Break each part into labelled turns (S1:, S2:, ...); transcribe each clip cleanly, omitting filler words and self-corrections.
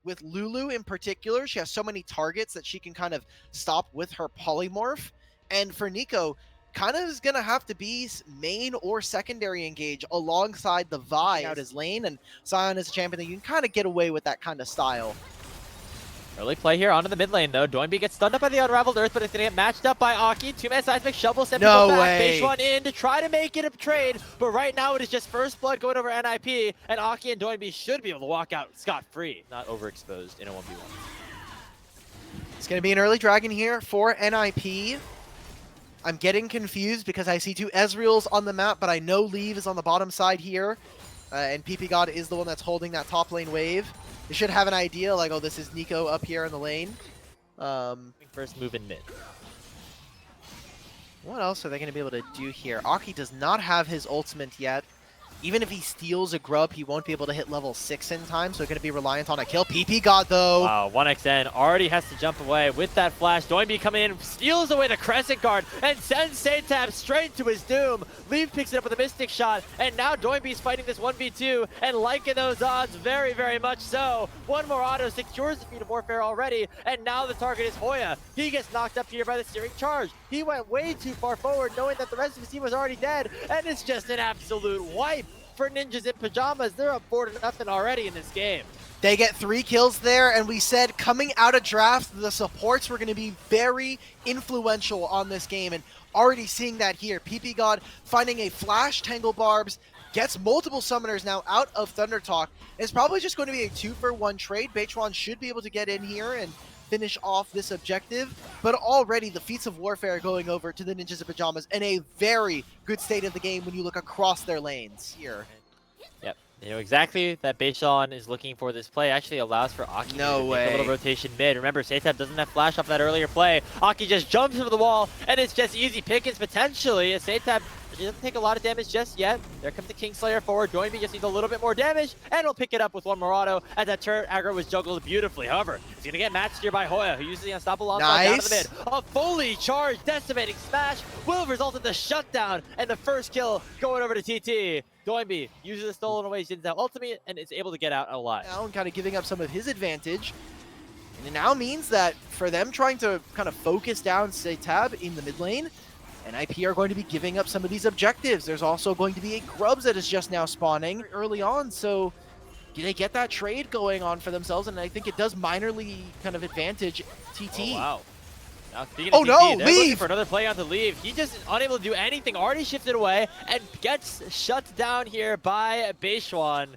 S1: with Lulu in particular, she has so many targets that she can kind of stop with her polymorph. And for Nico, kind of is going to have to be main or secondary engage alongside the Vi out his lane. And Sion is a champion that you can kind of get away with that kind of style.
S2: Early play here onto the mid lane though. Doinby gets stunned up by the Unraveled Earth, but it's going to get matched up by Aki. 2-man seismic shovel, send people back. Beishwan in to try to make it a trade, but right now it is just first blood going over NIP, and Aki and Doinby should be able to walk out scot-free, not overexposed in a 1v1.
S1: It's going to be an early dragon here for NIP. I'm getting confused because I see two Ezreals on the map, but I know Leave is on the bottom side here, and PP God is the one that's holding that top lane wave. They should have an idea, like, oh, this is Nico up here in the lane.
S2: First move in mid.
S1: What else are they going to be able to do here? Aki does not have his ultimate yet. Even if he steals a grub, he won't be able to hit level 6 in time, so they're going to be reliant on a kill. PP God, though.
S2: Wow, 1xN already has to jump away with that flash. Doinby coming in, steals away the Crescent Guard, and sends Satab straight to his doom. Leave picks it up with a Mystic Shot, and now Doinby's fighting this 1v2, and liking those odds very, very much so. One more auto secures the Feat of Warfare already, and now the target is Hoya. He gets knocked up here by the Searing Charge. He went way too far forward, knowing that the rest of his team was already dead, and it's just an absolute wipe for Ninjas in Pyjamas. They're up 4-0 already in this game.
S1: They get 3 kills there, and we said coming out of draft, the supports were going to be very influential on this game, and already seeing that here. PP God finding a flash, Tangle Barbs, gets multiple summoners now out of Thundertalk. It's probably just going to be a 2-for-1 trade. Beishwan should be able to get in here and finish off this objective, but already the Feats of Warfare going over to the Ninjas in Pyjamas in a very good state of the game when you look across their lanes here.
S2: Yep, you know exactly that Beishwan is looking for this play. Actually allows for Aki to make a little rotation mid. Remember, Satab doesn't have flash off that earlier play. Aki just jumps over the wall, and it's just easy pickings potentially as Satab doesn't take a lot of damage just yet. There comes the Kingslayer forward. Doinby just needs a little bit more damage, and he'll pick it up with one more auto as that turret aggro was juggled beautifully. However, he's going to get matched here by Hoya, who uses the Unstoppable Onslaught down to the mid. A fully charged Decimating Smash will result in the shutdown, and the first kill going over to TT. Doinby uses the Stolen Away, didn't have ultimate, and is able to get out alive.
S1: Now kind of giving up some of his advantage. And it now means that for them trying to kind of focus down Satab in the mid lane, NIP are going to be giving up some of these objectives. There's also going to be a Grubs that is just now spawning early on, so they get that trade going on for themselves, and I think it does minorly kind of advantage TT.
S2: Oh, wow. Now, speaking of TT, they're looking for another play on to Leave. He just is unable to do anything, already shifted away, and gets shut down here by Beishwan.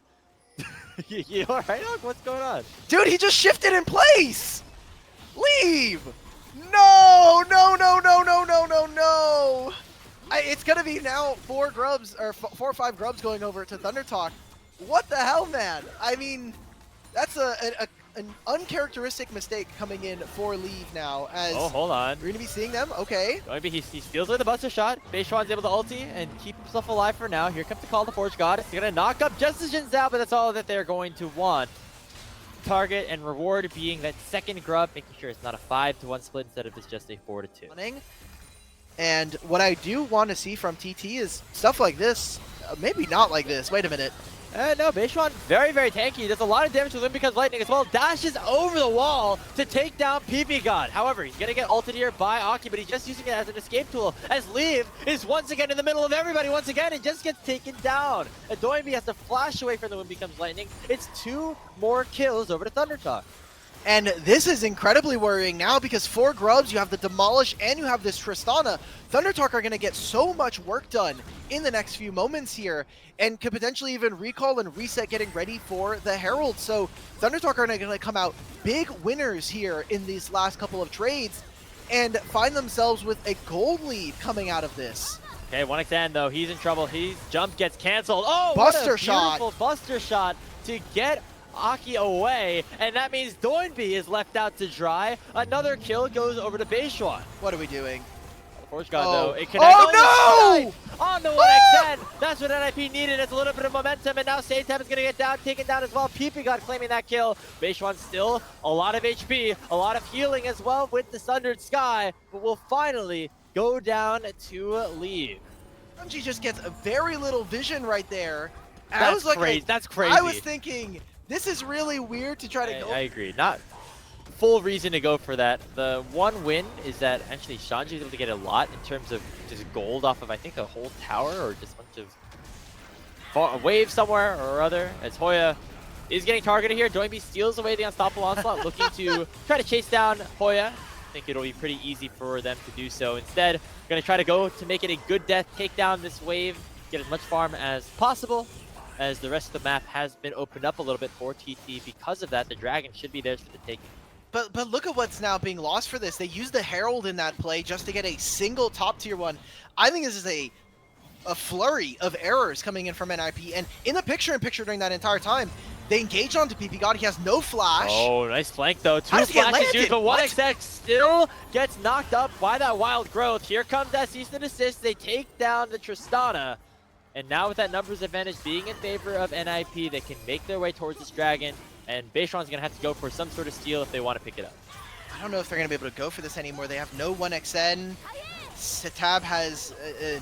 S2: You all right, Hawk? What's going on?
S1: Dude, he just shifted in place! Leave! No! No, no, no, no, no, no, no! It's gonna be now 4 Grubs, or 4 or 5 Grubs going over to Thundertalk. What the hell, man? I mean, that's an uncharacteristic mistake coming in for Leave now. As
S2: oh, hold on.
S1: We're gonna be seeing them, okay.
S2: Maybe he steals with the Buster Shot. Beishwan's able to ulti and keep himself alive for now. Here comes the call of the Forge God. It's gonna knock up just as Jin's out, but that's all that they're going to want. Target and reward being that second grub, making sure it's not a 5-to-1 split instead of just a 4-to-2.
S1: And what I do want to see from TT is stuff like this. Maybe not like this. Wait a minute.
S2: No, Beishwan, very, very tanky. Does a lot of damage with Olympica's Lightning as well. Dashes over the wall to take down PP God. However, he's going to get ulted here by Aki, but he's just using it as an escape tool. As Leave is once again in the middle of everybody once again and just gets taken down. And Doinby has to flash away from the Wind Becomes Lightning. It's 2 more kills over to Thundertalk.
S1: And this is incredibly worrying now because 4 Grubs, you have the Demolish, and you have this Tristana. Thundertalk are going to get so much work done in the next few moments here and could potentially even recall and reset getting ready for the Herald. So Thundertalk are going to come out big winners here in these last couple of trades and find themselves with a gold lead coming out of this.
S2: Okay, 1xN though, he's in trouble. His jump gets canceled. Oh,
S1: Buster
S2: shot! Beautiful Buster Shot to get Aki away, and that means Doinby is left out to dry. Another kill goes over to Beishwan.
S1: What are we doing?
S2: Forge God though, it connects.
S1: Oh no!
S2: On the 1xN, that's what NIP needed. It's a little bit of momentum, and now Satab is going to get taken down as well. PP God claiming that kill. Beishwan still a lot of HP, a lot of healing as well with the Sundered Sky, but will finally go down to Leave.
S1: Bungie just gets a very little vision right there.
S2: That's crazy. That's crazy.
S1: I was thinking This is really weird to try to go.
S2: I agree. Not full reason to go for that. The one win is that actually Shanji was able to get a lot in terms of just gold off of, I think, a whole tower or just a bunch of a wave somewhere or other, as Hoya is getting targeted here. Doinby steals away the unstoppable onslaught, looking to try to chase down Hoya. I think it'll be pretty easy for them to do so. Instead, going to try to go to make it a good death, take down this wave, get as much farm as possible, as the rest of the map has been opened up a little bit for TT. Because of that, the Dragon should be theirs for the taking.
S1: But look at what's now being lost for this. They used the Herald in that play just to get a single top tier one. I think this is a flurry of errors coming in from NIP, and in the picture-in-picture during that entire time, they engaged onto PP God. He has no flash.
S2: Oh, nice flank though.
S1: How
S2: Two
S1: does he get
S2: flashes used, but
S1: landed?
S2: 1xx still gets knocked up by that wild growth. Here comes that cease and desist. They take down the Tristana. And now with that numbers advantage being in favor of NIP, they can make their way towards this Dragon. And Beishon's going to have to go for some sort of steal if they want to pick it up.
S1: I don't know if they're going to be able to go for this anymore. They have no 1xn. Setab has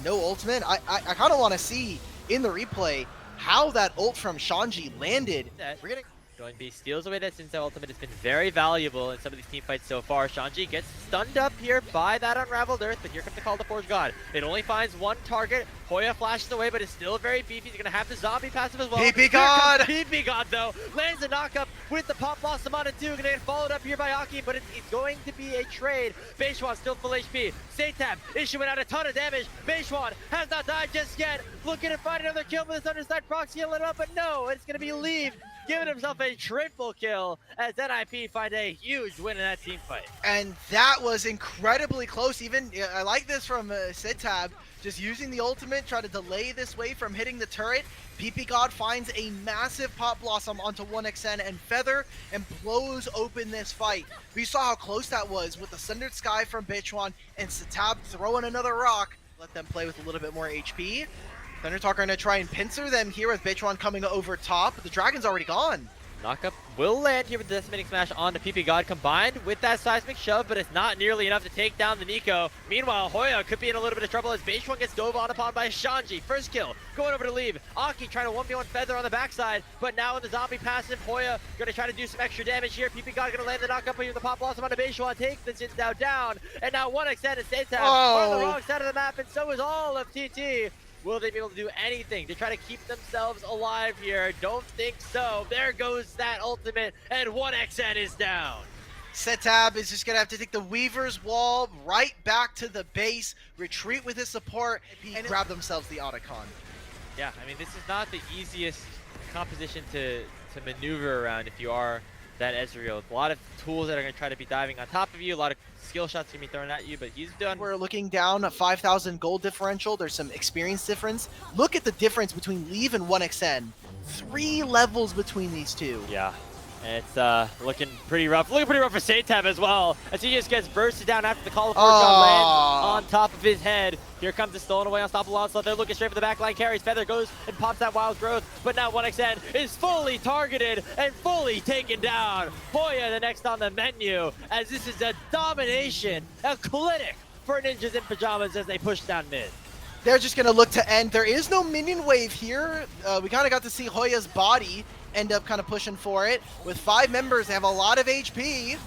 S1: no ultimate. I kind of want to see in the replay how that ult from Shanji landed.
S2: We're gonna Doinby steals away that Sensei ultimate. Has been very valuable in some of these team fights so far. Shanji gets stunned up here by that Unraveled Earth, but here comes the Call to Forge God. It only finds one target. Hoya flashes away, but is still very beefy. He's gonna have the zombie passive as well.
S1: PP God!
S2: PP God though lands a knockup with the Pop Blossom on it too. Gonna get followed up here by Aki, but it's going to be a trade. Beishwan still full HP. Satab issuing out a ton of damage. Beishwan has not died just yet. Looking to find another kill with this underside proxy a little up, but no, it's gonna be Leave giving himself a triple kill as NIP find a huge win in that team fight.
S1: And that was incredibly close. Even I like this from Sitab, just using the ultimate, try to delay this wave from hitting the turret. PP God finds a massive Pop Blossom onto 1xn and Feather and blows open this fight. We saw how close that was with the Sundered Sky from Bichwan and Sitab throwing another rock. Let them play with a little bit more HP. Thundertalk are going to try and pincer them here with Bichwan coming over top, but the Dragon's already gone.
S2: Knockup will land here with the Decimating Smash on the PP God combined with that Seismic Shove, but it's not nearly enough to take down the Nico. Meanwhile, Hoya could be in a little bit of trouble as Beishwan gets dove on upon by Shanji. First kill, going over to Leave. Aki trying to 1v1 Feather on the backside, but now in the zombie passive, Hoya going to try to do some extra damage here. PP God going to land the knockup here with the Pop Blossom on the Beishwan, take the Jin down, and now 1xn and Satab on the wrong side of the map, and so is all of TT. Will they be able to do anything to try to keep themselves alive here? Don't think so. There goes that ultimate, and 1xn is down.
S1: Setab is just going to have to take the Weaver's Wall right back to the base, retreat with his support, and grab themselves the Otacon.
S2: Yeah, I mean, this is not the easiest composition to maneuver around if you are that Ezreal. A lot of tools that are going to try to be diving on top of you, a lot of skill shots going to be thrown at you, but he's done.
S1: We're looking down a 5,000 gold differential. There's some experience difference. Look at the difference between Leave and 1xn. 3 levels between these two.
S2: Yeah. And it's looking pretty rough. Looking pretty rough for Satab as well, as he just gets bursted down after the Call of Forge lands on top of his head. Here comes the stolen away unstoppable onslaught. They're looking straight for the backline carries. Feather goes and pops that wild growth, but now 1xn is fully targeted and fully taken down. Hoya the next on the menu, as this is a domination, a clinic for Ninjas in Pyjamas as they push down mid.
S1: They're just going to look to end. There is no minion wave here. We kind of got to see Hoya's body end up kind of pushing for it. With 5 members, they have a lot of HP.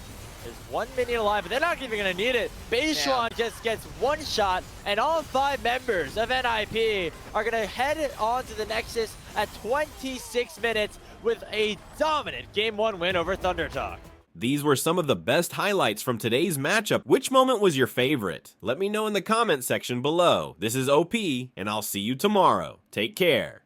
S2: There's 1 minion alive, but they're not even going to need it. Beishwan just gets 1 shot, and all 5 members of NIP are going to head on to the Nexus at 26 minutes with a dominant Game 1 win over Thundertalk.
S3: These were some of the best highlights from today's matchup. Which moment was your favorite? Let me know in the comment section below. This is OP, and I'll see you tomorrow. Take care.